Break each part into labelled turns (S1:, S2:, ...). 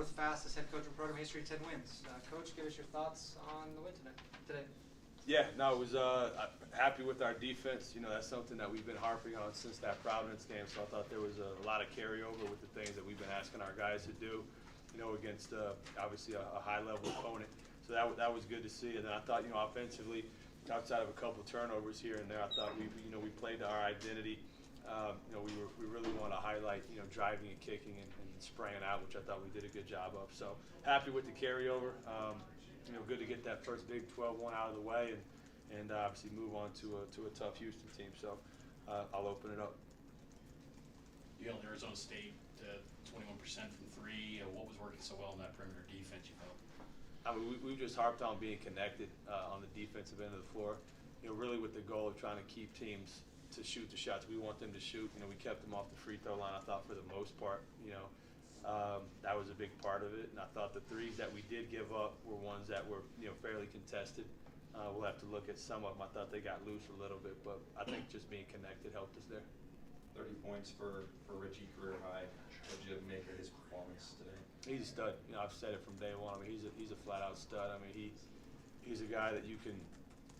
S1: fourth fastest head coach in program history, 10 wins. Coach, give us your thoughts on the win today.
S2: Yeah, no, it was happy with our defense. You know, that's something that we've been harping on since that Providence game. So I thought there was a lot of carryover with the things that we've been asking our guys to do, you know, against obviously a high-level opponent. So that was good to see. And then I thought, you know, offensively, outside of a couple turnovers here and there, I thought we played to our identity. You know, we really want to highlight, you know, driving and kicking and spraying out, which I thought we did a good job of. So happy with the carryover. You know, good to get that first Big 12 one out of the way and obviously move on to a tough Houston team. So I'll open it up.
S3: You held Arizona State 21% from three. What was working so well in that perimeter defense, you felt?
S2: I mean, we've just harped on being connected on the defensive end of the floor. You know, really with the goal of trying to keep teams to shoot the shots we want them to shoot. You know, we kept them off the free throw line, I thought, for the most part. You know, that was a big part of it. And I thought the threes that we did give up were ones that were, you know, fairly contested. We'll have to look at some of them. I thought they got loose a little bit, but I think just being connected helped us there.
S4: 30 points for Richie, career high. What did you make of his performance today?
S2: He's a stud. You know, I've said it from day one. I mean, he's a flat-out stud. I mean, he's a guy that you can.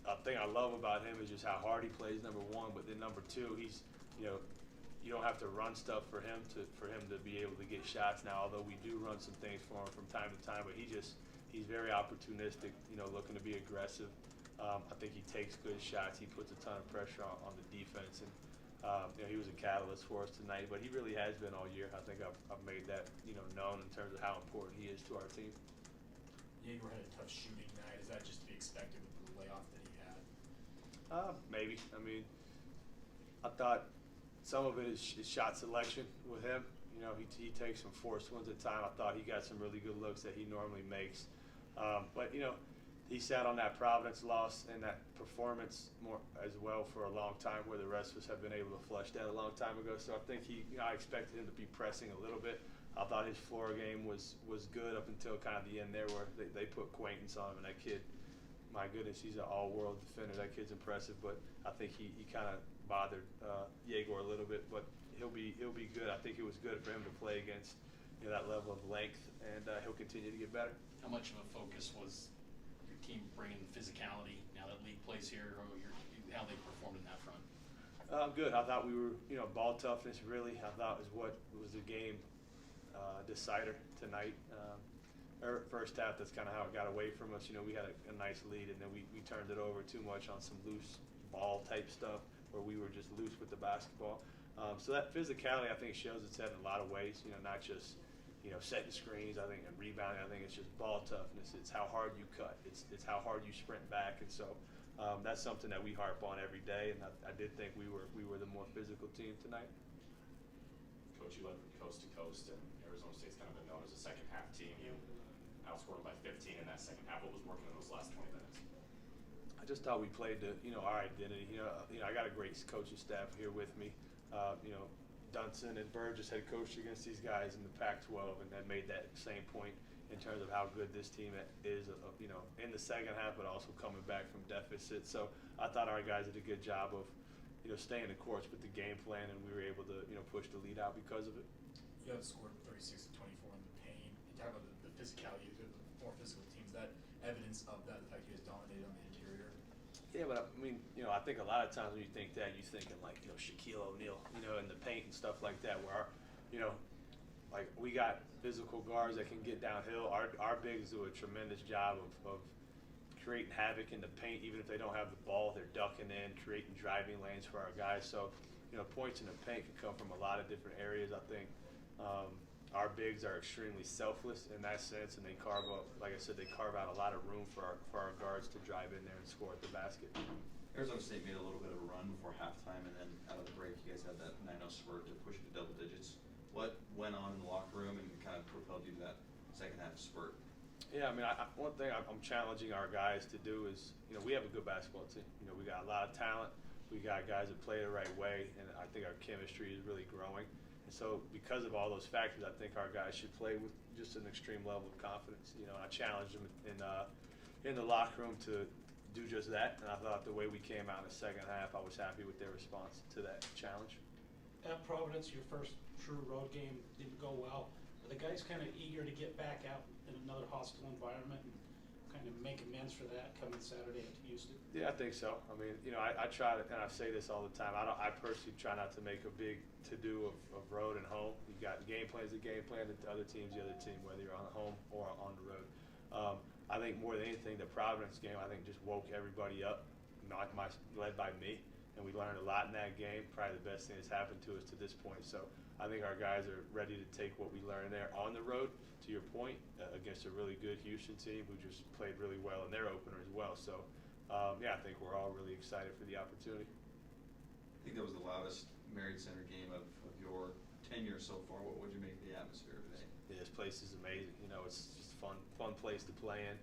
S2: A thing I love about him is just how hard he plays. Number one, but then number two, he's, you know, you don't have to run stuff for him to be able to get shots now. Although we do run some things for him from time to time, but he's very opportunistic. You know, looking to be aggressive. I think he takes good shots. He puts a ton of pressure on the defense, and you know, he was a catalyst for us tonight. But he really has been all year. I think I've made that, you know, known in terms of how important he is to our team.
S5: Jaeger had a tough shooting night. Is that just to be expected with the layoff that he had?
S2: Maybe. I mean, I thought some of it is shot selection with him. You know, he takes some forced ones at time. I thought he got some really good looks that he normally makes. But, you know, he sat on that Providence loss and that performance more as well for a long time, where the rest of us have been able to flush that a long time ago. So I think I expected him to be pressing a little bit. I thought his floor game was good up until kind of the end there, where they put Quaintance on him, and that kid, my goodness, he's an all-world defender. That kid's impressive, but I think he kind of bothered Jaeger a little bit, but he'll be good. I think it was good for him to play against, you know, that level of length, and he'll continue to get better.
S3: How much of a focus was your team bringing physicality now that league plays here, or how they performed in that front?
S2: Good. I thought we were, you know, ball toughness really, I thought was the game decider tonight. First half, that's kind of how it got away from us. You know, we had a nice lead, and then we turned it over too much on some loose ball type stuff where we were just loose with the basketball. So that physicality, I think, shows its head in a lot of ways. You know, not just, you know, setting screens, I think, and rebounding. I think it's just ball toughness. It's how hard you cut. It's how hard you sprint back. And so that's something that we harp on every day. And I did think we were the more physical team tonight.
S6: Coach, you led from coast to coast, and Arizona State's kind of been known as a second half team. You outscored them by 15 in that second half. What was working in those last 20 minutes?
S2: I just thought we played to, you know, our identity. You know, I got a great coaching staff here with me. You know, Dunson and Burgess had coached against these guys in the Pac-12, and that made that same point in terms of how good this team is, you know, in the second half, but also coming back from deficit. So I thought our guys did a good job of, you know, staying the course with the game plan, and we were able to, you know, push the lead out because of it.
S5: You have scored 36 to 24 in the paint. You talk about the physicality of the more physical teams. That evidence of that, the fact you guys dominated on the interior.
S2: Yeah, but I mean, you know, I think a lot of times when you think that, you're thinking like, you know, Shaquille O'Neal, you know, in the paint and stuff like that, where, you know, like we got physical guards that can get downhill. Our bigs do a tremendous job of creating havoc in the paint. Even if they don't have the ball, they're ducking in, creating driving lanes for our guys. So, you know, points in the paint can come from a lot of different areas. I think our bigs are extremely selfless in that sense, and they carve out, like I said, they carve out a lot of room for our guards to drive in there and score at the basket.
S4: Arizona State made a little bit of a run before halftime, and then out of the break, you guys had that 9-0 spurt to push it to double digits. What went on in the locker room and kind of propelled you to that second half spurt?
S2: Yeah, I mean, one thing I'm challenging our guys to do is, you know, we have a good basketball team. You know, we got a lot of talent. We got guys that play the right way, and I think our chemistry is really growing. And so because of all those factors, I think our guys should play with just an extreme level of confidence. You know, and I challenged them in the locker room to do just that, and I thought the way we came out in the second half, I was happy with their response to that challenge.
S7: At Providence, your first true road game didn't go well, but the guys kind of eager to get back out in another hostile environment and kind of make amends for that coming Saturday at Houston?
S2: Yeah, I think so. I mean, you know, I try to, and I say this all the time. I personally try not to make a big to-do of road and home. You got game plan's a game plan. The other team's the other team, whether you're on the home or on the road. I think more than anything, the Providence game, I think just woke everybody up, led by me, and we learned a lot in that game. Probably the best thing that's happened to us to this point. So I think our guys are ready to take what we learned there on the road, to your point, against a really good Houston team who just played really well in their opener as well. So, yeah, I think we're all really excited for the opportunity.
S4: I think that was the loudest Marriott Center game of your tenure so far. What would you make of the atmosphere today?
S2: Yeah, this place is amazing. You know, it's just a fun place to play in.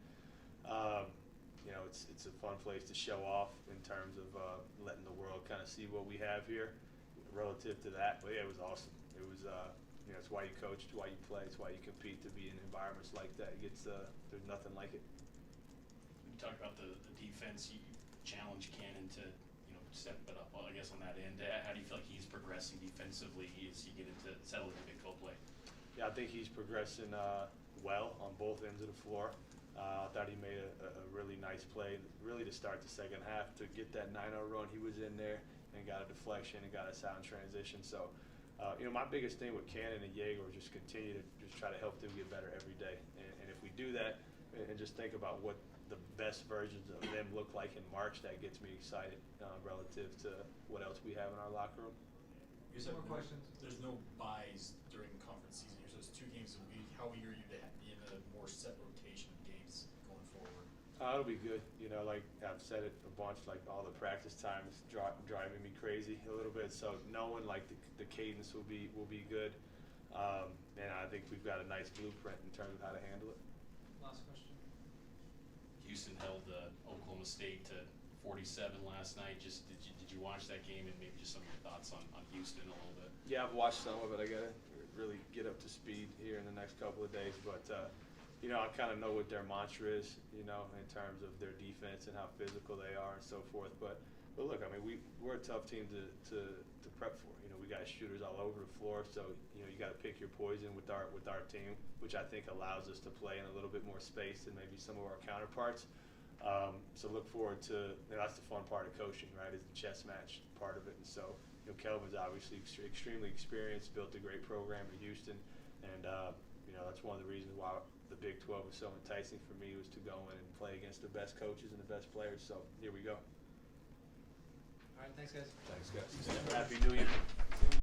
S2: You know, it's a fun place to show off in terms of letting the world kind of see what we have here relative to that. But yeah, it was awesome. It was, you know, it's why you coach, it's why you play, it's why you compete, to be in environments like that. It gets, there's nothing like it.
S3: You talk about the defense, you challenge Cannon to, you know, step it up, I guess, on that end. How do you feel like he's progressing defensively as you get into settle into Big 12 play?
S2: Yeah, I think he's progressing well on both ends of the floor. I thought he made a really nice play, really to start the second half, to get that 9-0 run. He was in there and got a deflection and got a sound transition. So, you know, my biggest thing with Cannon and Jaeger was just continue to just try to help them get better every day. And if we do that and just think about what the best versions of them look like in March, that gets me excited relative to what else we have in our locker room.
S5: You said
S1: More questions?
S5: There's no buys during conference season here, so it's 2 games a week. How eager are you to be in a more set rotation of games going forward?
S2: It'll be good. You know, like I've said it a bunch, like all the practice time is driving me crazy a little bit. So knowing like the cadence will be good. And I think we've got a nice blueprint in terms of how to handle it.
S1: Last question.
S3: Houston held Oklahoma State to 47 last night. Just did you watch that game, and maybe just some of your thoughts on Houston a little bit?
S2: Yeah, I've watched some of it. I gotta really get up to speed here in the next couple of days. But you know, I kind of know what their mantra is, you know, in terms of their defense and how physical they are and so forth. But look, I mean, we're a tough team to prep for. You know, we got shooters all over the floor, so you know you got to pick your poison with our team, which I think allows us to play in a little bit more space than maybe some of our counterparts. So look forward to, you know, that's the fun part of coaching, right? Is the chess match part of it. And so, you know, Kelvin's obviously extremely experienced, built a great program in Houston, and you know, that's one of the reasons why the Big 12 was so enticing for me, was to go in and play against the best coaches and the best players. So here we go.
S1: All right, thanks, guys.
S2: Thanks, guys. Happy New Year.